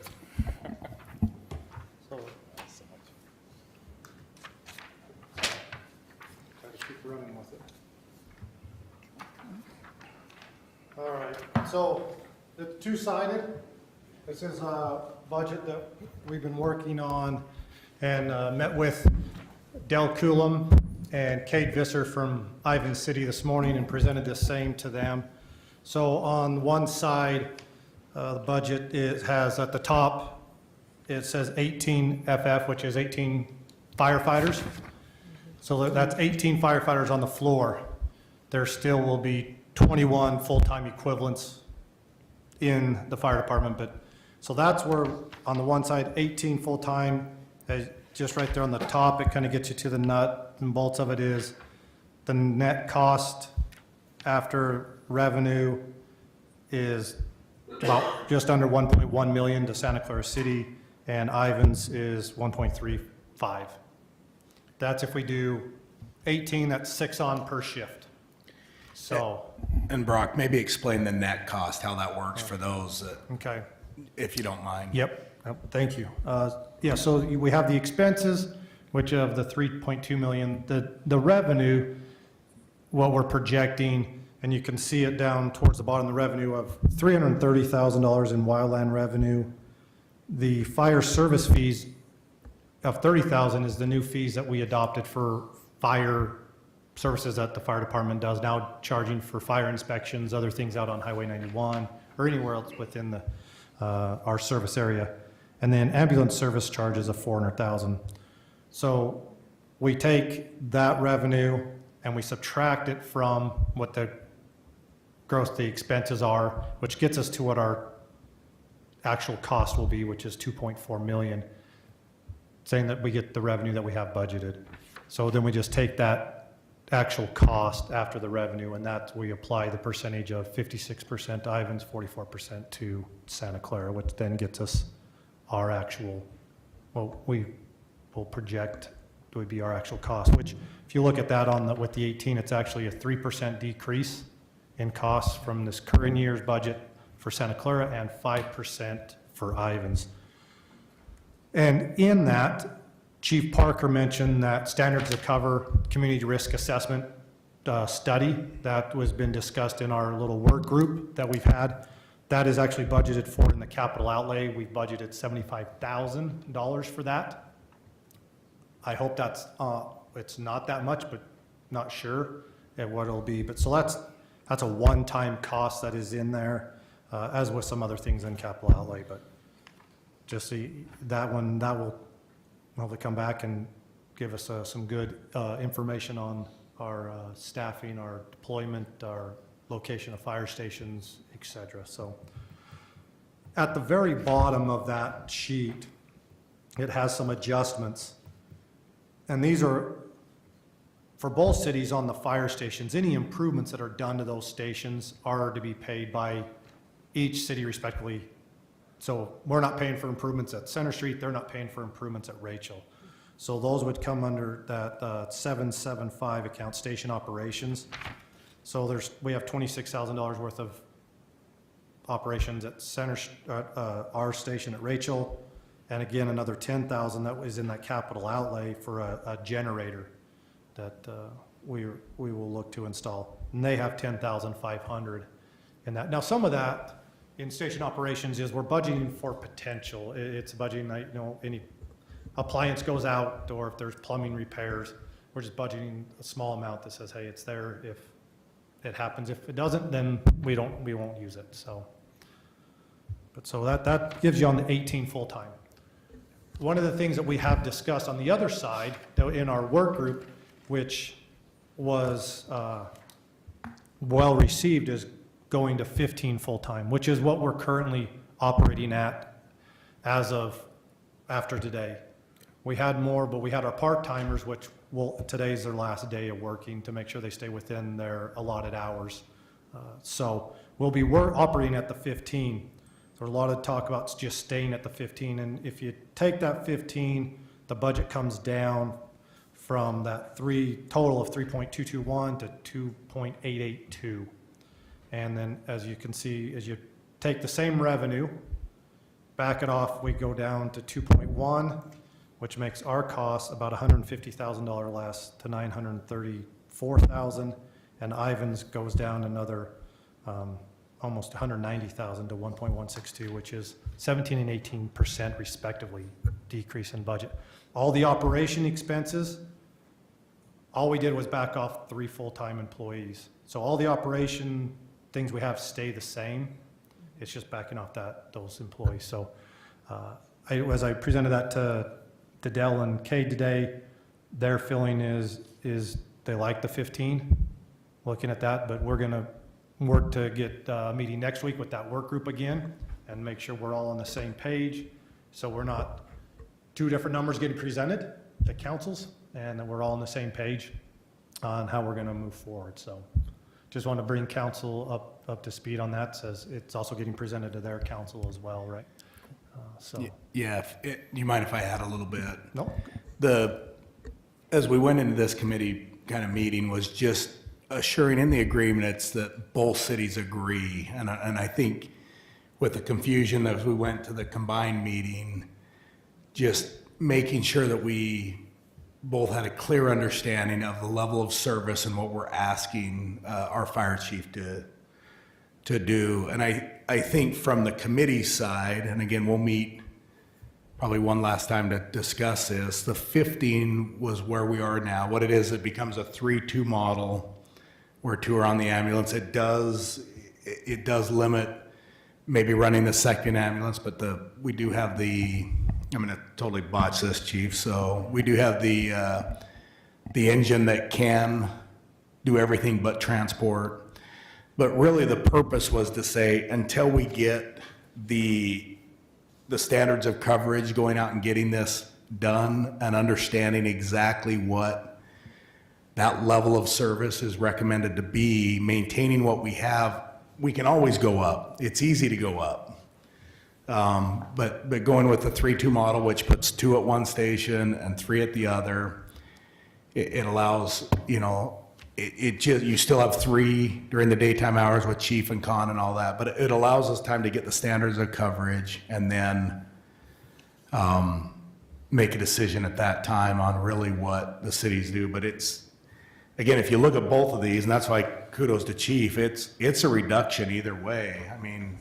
Speaker 1: Try to keep running with it. All right, so it's two-sided. This is a budget that we've been working on and met with Del Coulomb and Kate Visser from Ivan City this morning and presented the same to them. So on one side, the budget has at the top, it says 18 FF, which is 18 firefighters. So that's 18 firefighters on the floor. There still will be
Speaker 14: 21 full-time equivalents in the fire department, but, so that's where, on the one side, 18 full-time, just right there on the top, it kind of gets you to the nut and bolts of it is the net cost after revenue is about just under 1.1 million to Santa Clara City, and Ivans is 1.35. That's if we do 18, that's 6 on per shift. So,
Speaker 5: And Brock, maybe explain the net cost, how that works for those, that-
Speaker 14: okay.
Speaker 5: if you don't mind.
Speaker 14: Yep, thank you. Yeah, so we have the expenses, which of the 3.2 million, the revenue, what we're projecting, and you can see it down towards the bottom, the revenue of $330,000 in wildland revenue. The fire service fees of $30,000 is the new fees that we adopted for fire services that the fire department does now, charging for fire inspections, other things out on Highway 91, or anywhere else within the our service area. And then ambulance service charges of $400,000. So we take that revenue and we subtract it from what the expenses are, which gets us to what our actual cost will be, which is 2.4 million, saying that we get the revenue that we have budgeted. So then we just take that actual cost after the revenue, and that we apply the percentage of 56% to Ivans, 44% to Santa Clara, which then gets us our actual, well, we will project would be our actual cost, which if you look at that on the, with the 18, it's actually a 3% decrease in costs from this current year's budget for Santa Clara and 5% for Ivans. And in that, Chief Parker mentioned that standards to cover community risk assessment study that was been discussed in our little work group that we've had. That is actually budgeted for in the capital outlay. We've budgeted $75,000 for that. I hope that's, it's not that much, but not sure at what it'll be. But so that's a one-time cost that is in there, as with some other things in capital outlay. But just see that one, that will hopefully come back and give us some good information on our staffing, our deployment, our location of fire stations, et cetera. So at the very bottom of that sheet, it has some adjustments. And these are, for both cities on the fire stations, any improvements that are done to those stations are to be paid by each city respectively. So we're not paying for improvements at Center Street, they're not paying for improvements at Rachel. So those would come under that 775 account, station operations. So we have $26,000 worth of operations at our station at Rachel. And again, another $10,000 that was in that capital outlay for a generator that we will look to install. And they have $10,500 in that. Now, some of that in station operations is we're budgeting for potential. It's budgeting, you know, any appliance goes out or if there's plumbing repairs, we're just budgeting a small amount that says, hey, it's there if it happens. If it doesn't, then we won't use it. So, but so that gives you on the 18 full-time. One of the things that we have discussed on the other side in our work group, which was well received, is going to 15 full-time, which is what we're currently operating at as of after today. We had more, but we had our part-timers, which today's their last day of working to make sure they stay within their allotted hours. So we'll be operating at the 15. There's a lot of talk about just staying at the 15, and if you take that 15, the budget comes down from that total of 3.221 to 2.882. And then as you can see, as you take the same revenue, back it off, we go down to 2.1, which makes our cost about $150,000 less to $934,000, and Ivans goes down another almost $190,000 to 1.162, which is 17 and 18% respectively decrease in budget. All the operation expenses, all we did was back off 3 full-time employees. So all the operation things we have stay the same. It's just backing off those employees. So as I presented that to Dell and Cade today, their feeling is they like the 15, looking at that, but we're gonna work to get a meeting next week with that work group again and make sure we're all on the same page. So we're not two different numbers getting presented to councils, and that we're all on the same page on how we're going to move forward. So just want to bring council up to speed on that, says it's also getting presented to their council as well, right? So,
Speaker 5: Yeah, do you mind if I add a little bit?
Speaker 14: no,
Speaker 5: As we went into this committee kind of meeting was just assuring in the agreements that both cities agree. And I think with the confusion as we went to the combined meeting, just making sure that we both had a clear understanding of the level of service and what we're asking our fire chief to do. And I think from the committee side, and again, we'll meet probably one last time to discuss this, the 15 was where we are now. What it is, it becomes a 3-2 model where 2 are on the ambulance. It does limit maybe running the second ambulance, but we do have I'm gonna totally botch this, chief. So we do have the engine that can do everything but transport. But really the purpose was to say, until we get the standards of coverage, going out and getting this done and understanding exactly what that level of service is recommended to be, maintaining what we have, we can always go up. It's easy to go up. But going with the 3-2 model, which puts 2 at one station and 3 at the other, it allows, you still have 3 during the daytime hours with chief and con and all that, but it allows us time to get the standards of coverage and then make a decision at that time on really what the cities do. But it's, again, if you look at both of these, and that's why kudos to chief, it's a reduction either way. I mean,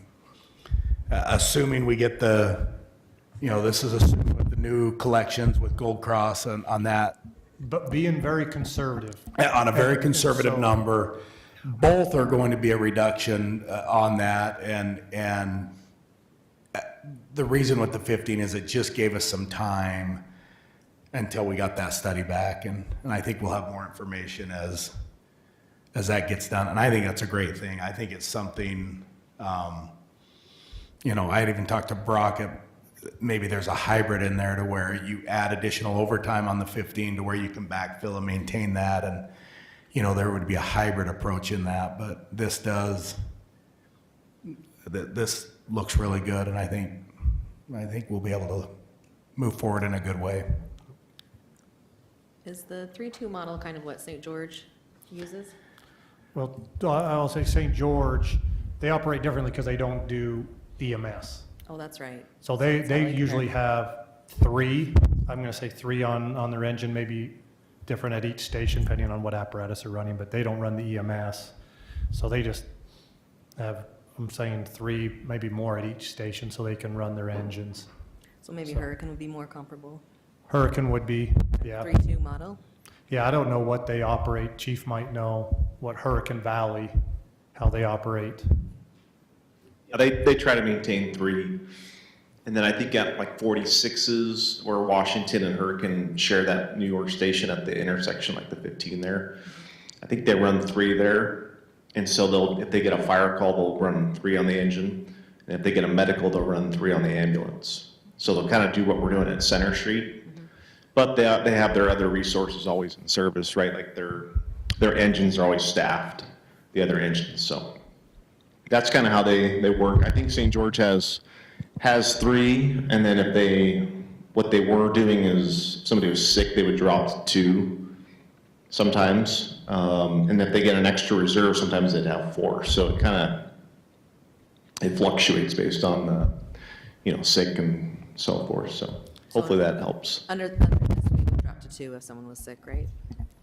Speaker 5: assuming we get this is assuming with the new collections with Gold Cross on that,
Speaker 14: but being very conservative.
Speaker 5: on a very conservative
Speaker 14: So-
Speaker 5: number. Both are going to be a reduction on that, and the reason with the 15 is it just gave us some time until we got that study back, and I think we'll have more information as that gets done, and I think that's a great thing. I think it's something, I had even talked to Brock, maybe there's a hybrid in there to where you add additional overtime on the 15 to where you can backfill and maintain that, and there would be a hybrid approach in that. But this looks really good, and I think we'll be able to move forward in a good way.
Speaker 2: Is the 3-2 model kind of what St. George uses?
Speaker 14: Well, I'll say St. George, they operate differently because they don't do EMS.
Speaker 2: Oh, that's right.
Speaker 14: So
Speaker 2: That's how
Speaker 14: they
Speaker 2: I
Speaker 14: usually
Speaker 2: compare.
Speaker 14: have 3, I'm going to say 3 on their engine, maybe different at each station depending on what apparatus they're running, but they don't run the EMS. So they just have, I'm saying 3, maybe more at each station so they can run their engines.
Speaker 2: So maybe
Speaker 14: So-
Speaker 2: Hurricane would be more comparable.
Speaker 14: Hurricane would be, yeah.
Speaker 2: 3-2 model?
Speaker 14: Yeah, I don't know what they operate. Chief might know what Hurricane Valley, how they operate.
Speaker 10: Yeah, they try to maintain 3. And then I think at like 46s where Washington and Hurricane share that New York station at the intersection, like the 15 there. I think they run 3 there. And so if they get a fire call, they'll run 3 on the engine. And if they get a medical, they'll run 3 on the ambulance. So they'll kind of do what we're doing at Center Street. But they have their other resources always in service, right? Like their engines are always staffed, the other engines. So that's kind of how they work. I think St. George has 3, and then what they were doing is if somebody was sick, they would drop to 2 sometimes. And if they get an extra reserve, sometimes they'd have 4. So it fluctuates based on sick and so forth. So hopefully that helps.
Speaker 2: Under this, we would drop to 2 if someone was sick, right?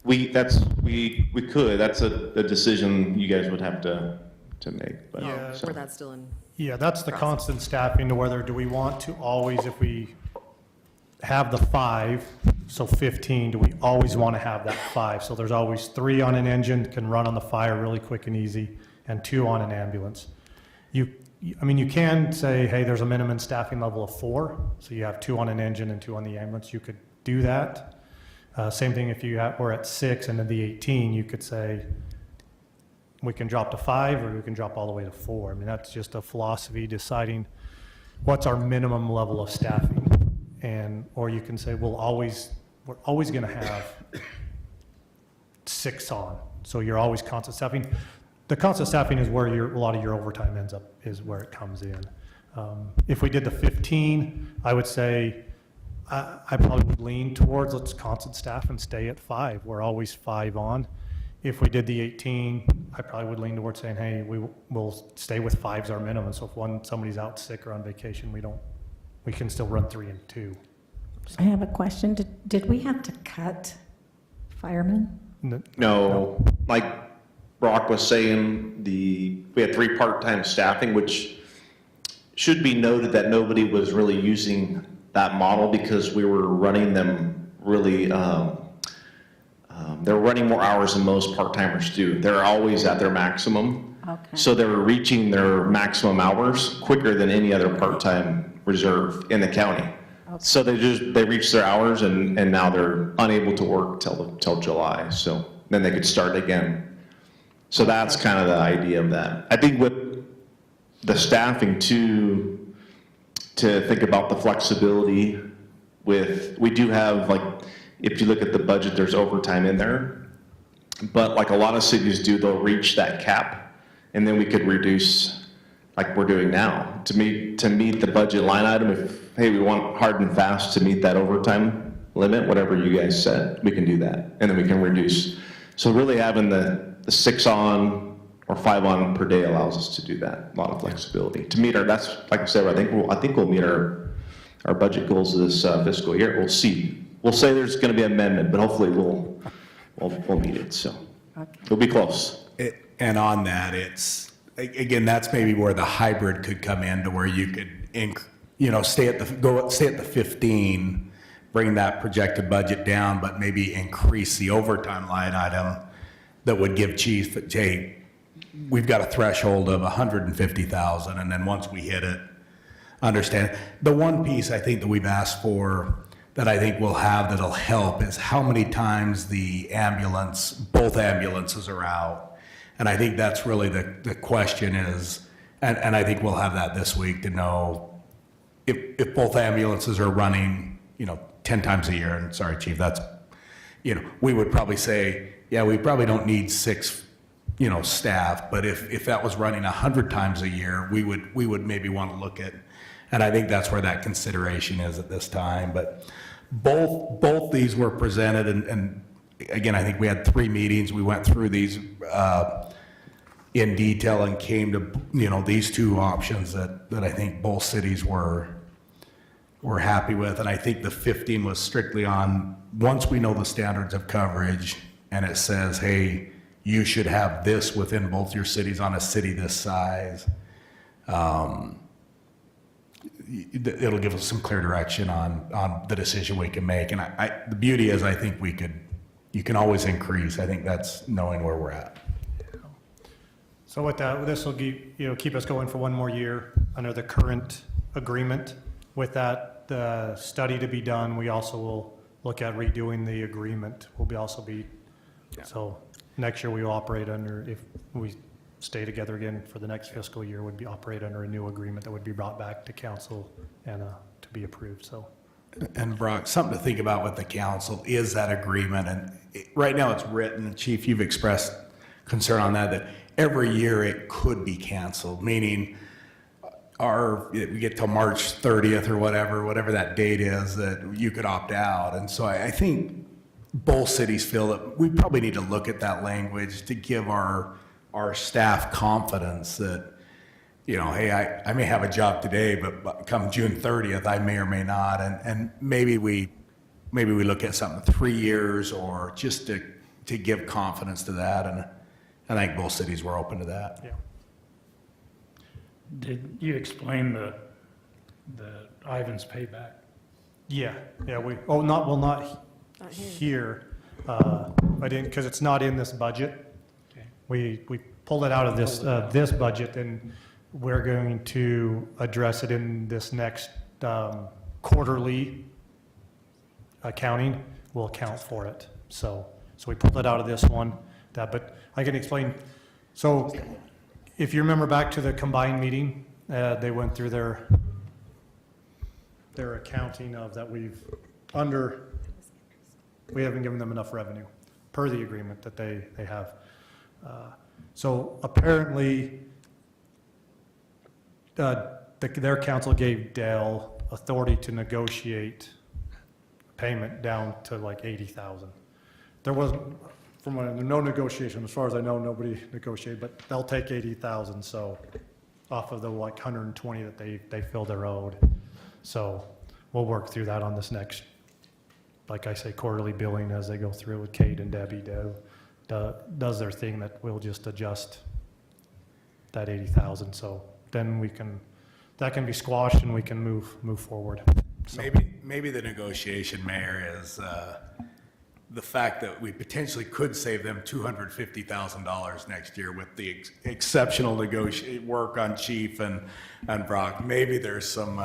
Speaker 10: We could. That's a decision you guys would have to make. But,
Speaker 14: Yeah.
Speaker 10: so.
Speaker 2: Or that's still in,
Speaker 14: Yeah, that's the
Speaker 2: Process.
Speaker 14: constant staffing to whether do we want to always, if we have the 5, so 15, do we always want to have that 5? So there's always 3 on an engine, can run on the fire really quick and easy, and 2 on an ambulance. You can say, hey, there's a minimum staffing level of 4, so you have 2 on an engine and 2 on the ambulance. You could do that. Same thing if were at 6 and then the 18, you could say, we can drop to 5 or we can drop all the way to 4. I mean, that's just a philosophy deciding what's our minimum level of staffing. And, or you can say, we're always going to have 6 on. So you're always constant staffing. The constant staffing is where a lot of your overtime ends up, is where it comes in. If we did the 15, I would say, I probably would lean towards let's constant staff and stay at 5. We're always 5 on. If we did the 18, I probably would lean towards saying, hey, we'll stay with 5's our minimum. So if somebody's out sick or on vacation, we can still run 3 and 2.
Speaker 6: I have a question. Did we have to cut firemen?
Speaker 10: No, like Brock was saying, we had 3 part-time staffing, which should be noted that nobody was really using that model because we were running them really, they're running more hours than most part-timers do. They're always at their maximum.
Speaker 6: Okay.
Speaker 10: So they were reaching their maximum hours quicker than any other part-time reserve in the county.
Speaker 6: Okay.
Speaker 10: So they reached their hours and now they're unable to work till July. So then they could start again. So that's kind of the idea of that. I think with the staffing too, to think about the flexibility we do have, like, if you look at the budget, there's overtime in there. But like a lot of cities do, they'll reach that cap and then we could reduce like we're doing now to meet the budget line item. If, hey, we want hard and fast to meet that overtime limit, whatever you guys said, we can do that. And then we can reduce. So really having the 6 on or 5 on per day allows us to do that. A lot of flexibility to meet that's like I said, I think we'll meet our budget goals this fiscal year. We'll see. We'll say there's going to be an amendment, but hopefully we'll meet it. So it'll be close.
Speaker 5: And on that, again, that's maybe where the hybrid could come in, to where you could, stay at the 15, bring that projected budget down, but maybe increase the overtime line item that would give chief, hey, we've got a threshold of 150,000, and then once we hit it, understand. The one piece I think that we've asked for that I think we'll have that'll help is how many times both ambulances are out. And I think that's really the question is, and I think we'll have that this week to know if both ambulances are running, 10 times a year, and sorry, Chief, that's, we would probably say, yeah, we probably don't need 6, staff, but if that was running 100 times a year, we would maybe want to look at, and I think that's where that consideration is at this time. But both these were presented, and again, I think we had 3 meetings. We went through these in detail and came to these 2 options that I think both cities were happy with. And I think the 15 was strictly on, once we know the standards of coverage and it says, hey, you should have this within both your cities on a city this size, it'll give us some clear direction on the decision we can make. And the beauty is, I think you can always increase. I think that's knowing where we're at.
Speaker 14: So with that, this will keep us going for 1 more year under the current agreement. With that, the study to be done, we also will look at redoing the agreement. So next year we will operate under, if we stay together again for the next fiscal year, would be operate under a new agreement that would be brought back to council and to be approved. So.
Speaker 5: And Brock, something to think about with the council is that agreement. And right now it's written, and Chief, you've expressed concern on that every year it could be canceled, meaning we get till March 30th or whatever that date is, that you could opt out. And so I think both cities feel that we probably need to look at that language to give our staff confidence that, hey, I may have a job today, but come June 30th, I may or may not. And maybe we look at something 3 years, or just to give confidence to that. And I think both cities were open to that.
Speaker 14: Yeah.
Speaker 4: Did you explain the Ivan's payback?
Speaker 14: Yeah, not here. I didn't, because it's not in this budget.
Speaker 4: Okay.
Speaker 14: We pulled it out of this budget, and we're going to address it in this next quarterly accounting. We'll account for it. So we pulled it out of this one. But I can explain. So if you remember back to the combined meeting, they went through their accounting of that we haven't given them enough revenue per the agreement that they have. So apparently, their council gave Dell authority to negotiate payment down to like 80,000. There wasn't, no negotiation, as far as I know, nobody negotiated, but they'll take 80,000, so off of the like 120 that they feel they're owed. So we'll work through that on this next, like I say, quarterly billing as they go through with Kate and Debbie. Does their thing that we'll just adjust that 80,000, so then that can be squashed and we can move forward. So.
Speaker 5: Maybe the negotiation, Mayor, is the fact that we potentially could save them $250,000 next year with the exceptional work on Chief and Brock. Maybe there's some.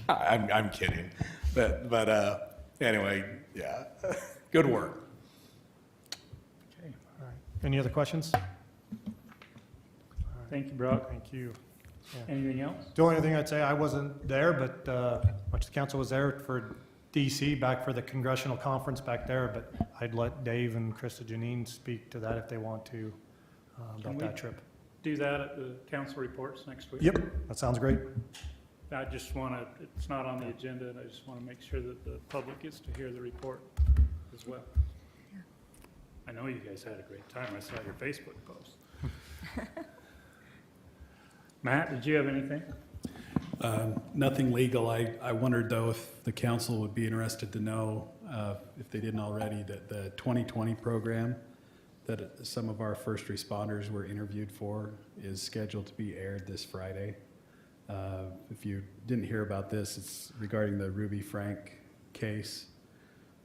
Speaker 5: I'm kidding, but anyway, yeah, good work.
Speaker 14: Okay, all right. Any other questions?
Speaker 4: Thank you, Brock.
Speaker 14: Thank you. Yeah.
Speaker 4: Anything else?
Speaker 14: The only thing I'd say, I wasn't there, but much of the council was there for DC, back for the congressional conference back there, but I'd let Dave and Krista Janine speak to that if they want to, about that trip.
Speaker 4: Do that at the council reports next week?
Speaker 14: Yep, that sounds great.
Speaker 4: I just want to, it's not on the agenda, and I just want to make sure that the public gets to hear the report as well. I know you guys had a great time. I saw your Facebook post. Matt, did you have anything?
Speaker 15: Nothing legal. I wondered, though, if the council would be interested to know, if they didn't already, that the 2020 program that some of our first responders were interviewed for is scheduled to be aired this Friday. If you didn't hear about this, it's regarding the Ruby Frank case,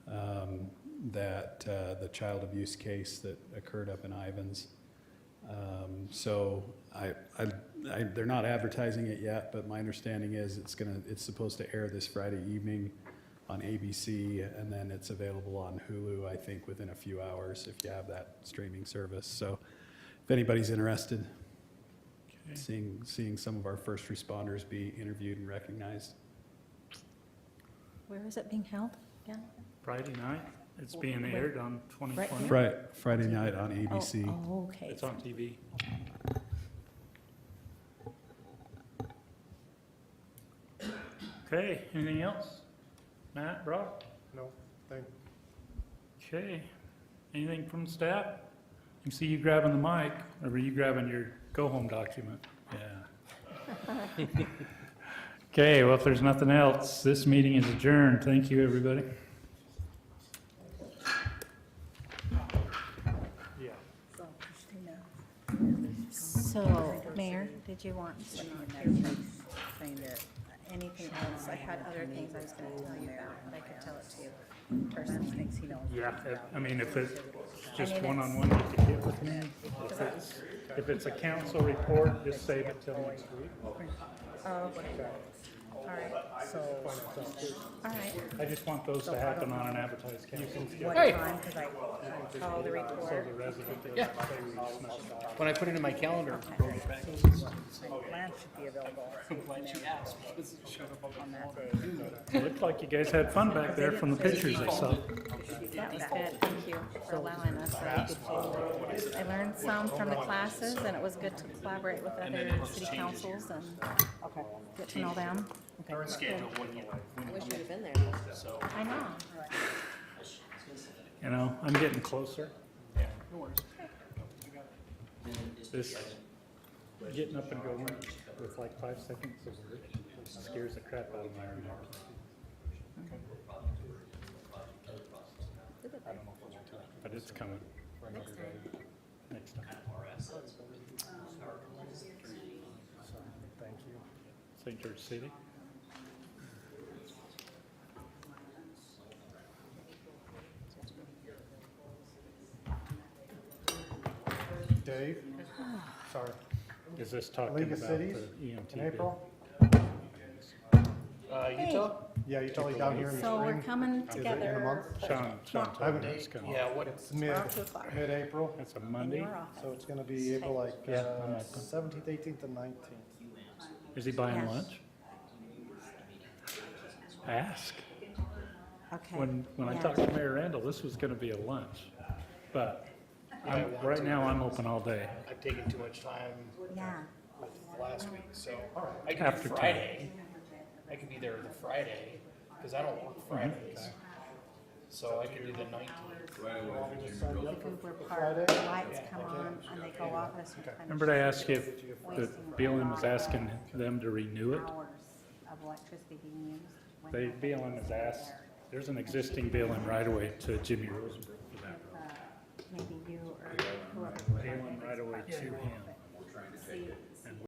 Speaker 15: that the child abuse case that occurred up in Ivins. So they're not advertising it yet, but my understanding is it's supposed to air this Friday evening on ABC, and then it's available on Hulu, I think, within a few hours if you have that streaming service. So if anybody's interested, seeing some of our first responders be interviewed and recognized.
Speaker 6: Where is it being held again?
Speaker 4: Friday night. It's being aired on 2020.
Speaker 15: Friday night on ABC.
Speaker 6: Oh, okay.
Speaker 4: It's on TV. Okay, anything else? Matt, Brock?
Speaker 14: No, thank you.
Speaker 4: Okay, anything from staff? I can see you grabbing the mic, or were you grabbing your go-home document? Yeah. Okay, well, if there's nothing else, this meeting is adjourned. Thank you, everybody.
Speaker 6: So, Mayor, did you want to anything else? I had other things I was going to tell you about, but I could tell it to you personally.
Speaker 4: Yeah, I mean, if it's just one-on-one, you can get with me. If it's a council report, just save it till next week.
Speaker 6: Oh, okay. All right. All right.
Speaker 4: I just want those to happen on an advertised council.
Speaker 6: What time? Because I call the
Speaker 4: So
Speaker 6: report.
Speaker 4: the resident doesn't
Speaker 16: Yeah.
Speaker 4: say we snuck it out.
Speaker 16: When I put it in my calendar,
Speaker 6: My plan should be available.
Speaker 16: I'm glad she asked because it showed up on that.
Speaker 4: It looked like you guys had fun back there from the pictures I saw.
Speaker 6: That was good. Thank you for allowing us. I learned some from the classes, and it was good to collaborate with other city councils and get to know them.
Speaker 16: Our schedule wouldn't get.
Speaker 2: I wish you would have been there.
Speaker 6: I know.
Speaker 4: You know, I'm getting closer.
Speaker 16: Yeah, no worries.
Speaker 4: This getting up and going with like 5 seconds of work scares the crap out of my remarks. I don't know if it's too, but it's coming. Next time.
Speaker 14: Thank you.
Speaker 4: St. George City.
Speaker 14: Dave? Sorry.
Speaker 4: Is this talking
Speaker 14: League
Speaker 4: about
Speaker 14: of Cities
Speaker 4: the EMT
Speaker 14: in
Speaker 4: bill?
Speaker 14: April?
Speaker 16: Utah?
Speaker 14: Yeah, you're totally down here in the
Speaker 6: So we're
Speaker 14: spring?
Speaker 6: coming
Speaker 14: Is it in a
Speaker 6: together.
Speaker 14: month?
Speaker 4: Sean told me it's coming.
Speaker 14: Yeah, what, it's
Speaker 6: Around 2 o'clock.
Speaker 14: mid-April,
Speaker 4: It's a
Speaker 6: In
Speaker 4: Monday.
Speaker 6: your office.
Speaker 14: so it's gonna be April like,
Speaker 4: Yeah, I'm open.
Speaker 14: 17th, 18th, and 19th.
Speaker 4: Is he buying
Speaker 6: Yes.
Speaker 4: lunch? Ask.
Speaker 6: Okay.
Speaker 4: When I
Speaker 6: Yeah.
Speaker 4: talked to Mayor Randall, this was gonna be a lunch. But right now, I'm open all day.
Speaker 13: I've taken too much time
Speaker 6: Yeah.
Speaker 13: with last week, so I can
Speaker 4: After
Speaker 13: do
Speaker 4: 10.
Speaker 13: Friday. I can be there the Friday, because I don't work Fridays. So I can do the 19th.
Speaker 6: The Cooper Park lights come on and they go off at a certain time.
Speaker 4: Remember I asked you if the BLM was asking them to renew it?
Speaker 6: Hours of electricity being used. when
Speaker 4: They,
Speaker 6: they're
Speaker 4: BLM has
Speaker 6: there.
Speaker 4: asked, there's an existing BLM right away to Jimmy Rosenberg for that.
Speaker 6: Maybe you or whoever.
Speaker 4: BLM right away to him.
Speaker 6: See